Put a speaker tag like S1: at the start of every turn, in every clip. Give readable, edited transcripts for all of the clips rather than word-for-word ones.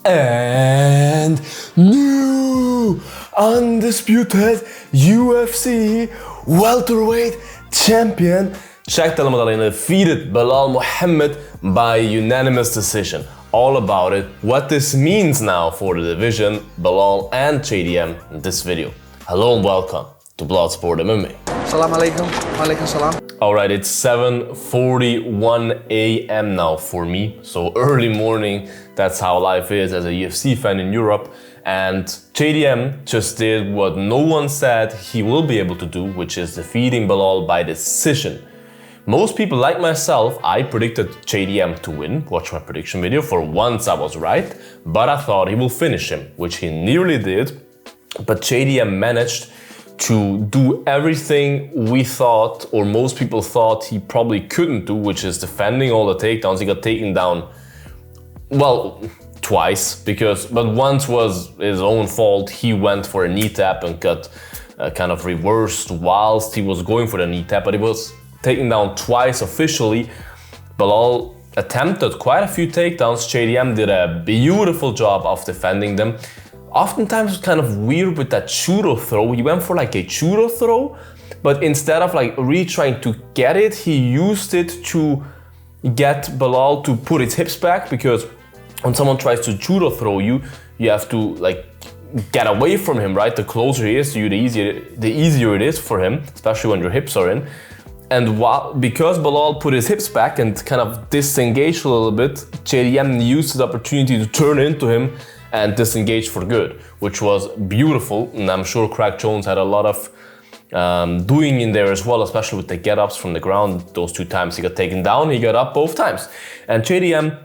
S1: And new undisputed UFC welterweight champion Della Maddalena defeated Belal Muhammad by unanimous decision. All about it, what this means now for the division, Belal and JDM in this video. Hello and welcome to Bloodsport MMA.
S2: Salam alaikum. Walaikum salam.
S1: Alright, it's 7:41 a.m. now for me, so early morning. That's how life is as a UFC fan in Europe. And JDM just did what no one said he will be able to do, which is defeating Belal by decision. Most people, like myself, I predicted JDM to win. Watch my prediction video. For once I was right, but I thought he will finish him, which he nearly did. But JDM managed to do everything we thought, or most people thought he probably couldn't do, which is defending all the takedowns. He got taken down, well, twice, but once was his own fault. He went for a knee tap and got kind of reversed whilst he was going for the knee tap, but he was taken down twice officially. Belal attempted quite a few takedowns. JDM did a beautiful job of defending them. Oftentimes it's kind of weird with that churro throw. He went for like a churro throw, but instead of like really trying to get it, he used it to get Belal to put his hips back, because when someone tries to churro throw you, you have to like get away from him, right? The closer he is to you, the easier it is for him, especially when your hips are in. And because Belal put his hips back and kind of disengaged a little bit, JDM used the opportunity to turn into him and disengage for good, which was beautiful. And I'm sure Craig Jones had a lot of doing in there as well, especially with the get-ups from the ground. Those two times he got taken down, he got up both times. And JDM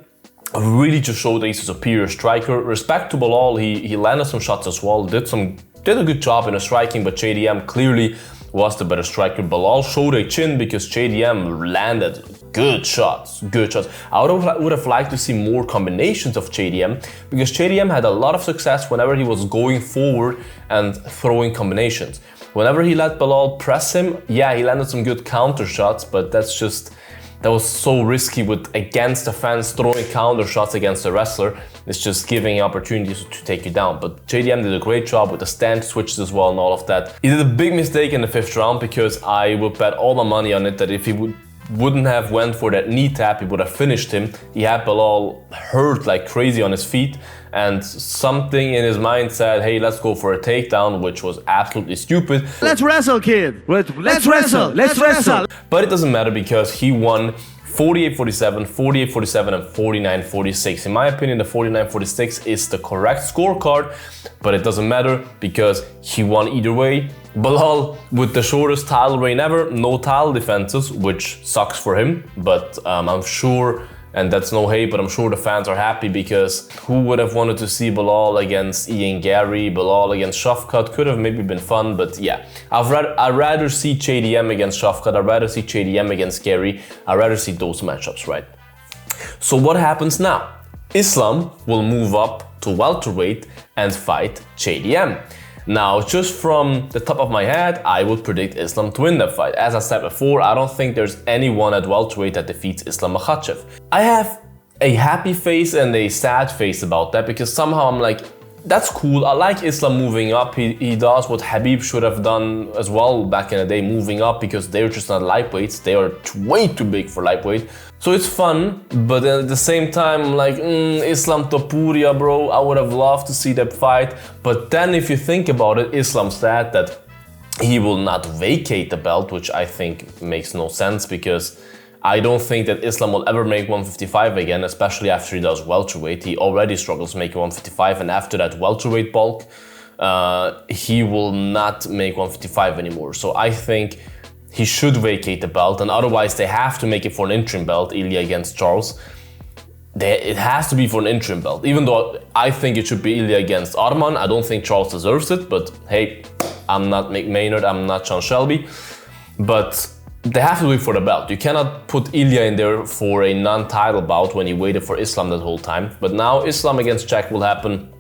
S1: really just showed that he's a superior striker. Respect to Belal, he landed some shots as well, did a good job in the striking, but JDM clearly was the better striker. Belal showed a chin because JDM landed good shots. I would have liked to see more combinations of JDM, because JDM had a lot of success whenever he was going forward and throwing combinations. Whenever he let Belal press him, yeah, he landed some good counter shots, but that was so risky against the fans throwing counter shots against the wrestler. It's just giving opportunities to take you down. But JDM did a great job with the stand switches as well and all of that. He did a big mistake in the 5th round, because I would bet all my money on it that if he wouldn't have went for that knee tap, he would have finished him. He had Belal hurt like crazy on his feet, and something in his mind said, hey, let's go for a takedown, which was absolutely stupid.
S2: Let's wrestle, kid. Let's wrestle.
S1: But it doesn't matter, because he won 48-47, 48-47, and 49-46. In my opinion, the 49-46 is the correct scorecard, but it doesn't matter because he won either way. Belal with the shortest title reign ever, no title defenses, which sucks for him, but I'm sure, and that's no hate, but I'm sure the fans are happy, because who would have wanted to see Belal against Ian Gary? Belal against Shevchenko could have maybe been fun, but yeah. I'd rather see JDM against Shevchenko, I'd rather see JDM against Gary, I'd rather see those matchups, right? So what happens now? Islam will move up to welterweight and fight JDM. Now, just from the top of my head, I would predict Islam to win that fight. As I said before, I don't think there's anyone at welterweight that defeats Islam Makhachev. I have a happy face and a sad face about that, because somehow I'm like, that's cool. I like Islam moving up. He does what Khabib should have done as well back in the day, moving up, because they're just not lightweights. They are way too big for lightweight. So it's fun, but at the same time, I'm like, Islam Topuria, bro. I would have loved to see that fight. But then if you think about it, Islam said that he will not vacate the belt, which I think makes no sense, because I don't think that Islam will ever make 155 again, especially after he does welterweight. He already struggles making 155, and after that welterweight bulk, he will not make 155 anymore. So I think he should vacate the belt, and otherwise they have to make it for an interim belt, Ilya against Charles. It has to be for an interim belt, even though I think it should be Ilya against Arman. I don't think Charles deserves it, but hey, I'm not Mick Maynard, I'm not Sean Shelby, but they have to do it for the belt. You cannot put Ilya in there for a non-title bout when he waited for Islam that whole time. But now Islam against Jack will happen.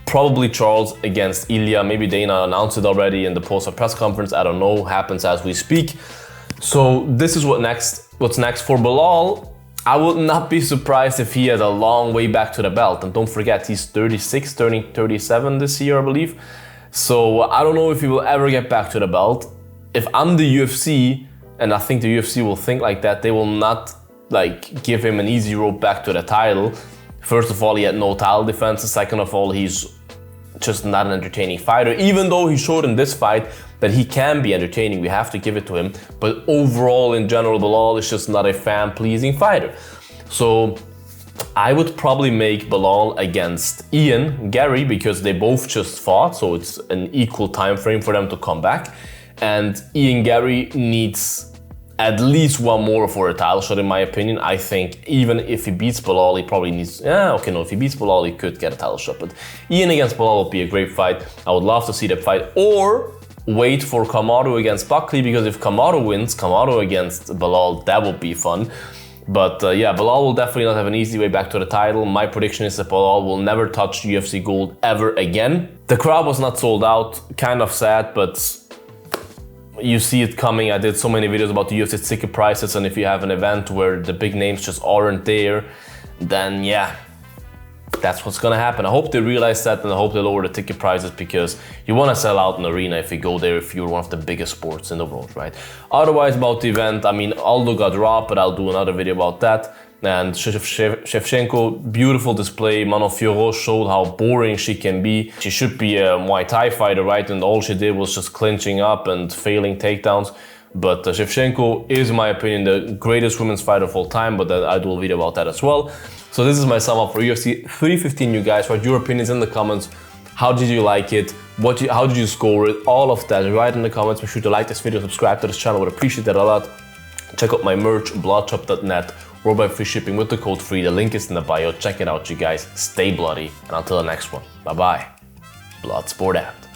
S1: Probably Charles against Ilya. Maybe Dana announced it already in the post-op press conference. I don't know. Happens as we speak. So this is what's next for Belal. I would not be surprised if he has a long way back to the belt. And don't forget, he's 36, turning 37 this year, I believe. So I don't know if he will ever get back to the belt. If I'm the UFC, and I think the UFC will think like that, they will not like give him an easy road back to the title. First of all, he had no title defense. Second of all, he's just not an entertaining fighter, even though he showed in this fight that he can be entertaining. We have to give it to him. But overall, in general, Belal is just not a fan-pleasing fighter. So I would probably make Belal against Ian Gary, because they both just fought, so it's an equal time frame for them to come back. And Ian Gary needs at least one more for a title shot, in my opinion. I think even if he beats Belal, he probably needs... if he beats Belal, he could get a title shot. But Ian against Belal would be a great fight. I would love to see that fight. Or wait for Kamaru against Buckley, because if Kamaru wins, Kamaru against Belal, that would be fun. But yeah, Belal will definitely not have an easy way back to the title. My prediction is that Belal will never touch UFC gold ever again. The crowd was not sold out, kind of sad, but you see it coming. I did so many videos about the UFC ticket prices, and if you have an event where the big names just aren't there, then yeah, that's what's gonna happen. I hope they realize that, and I hope they lower the ticket prices, because you wanna sell out an arena if you go there, if you're one of the biggest sports in the world, right? Otherwise, about the event, I mean, Aldo got dropped, but I'll do another video about that. And Shevchenko, beautiful display. Manon Fiorot showed how boring she can be. She should be a Muay Thai fighter, right? And all she did was just clinching up and failing takedowns. But Shevchenko is, in my opinion, the greatest women's fighter of all time, but I do a video about that as well. So this is my sum up for UFC 315, you guys. Write your opinions in the comments. How did you like it? How did you score it? All of that, write in the comments. Make sure to like this video, subscribe to this channel. I would appreciate that a lot. Check out my merch, bloodshop.net. Worldwide free shipping with the code FREE. The link is in the bio. Check it out, you guys. Stay bloody. And until the next one, bye-bye. Bloodsport app.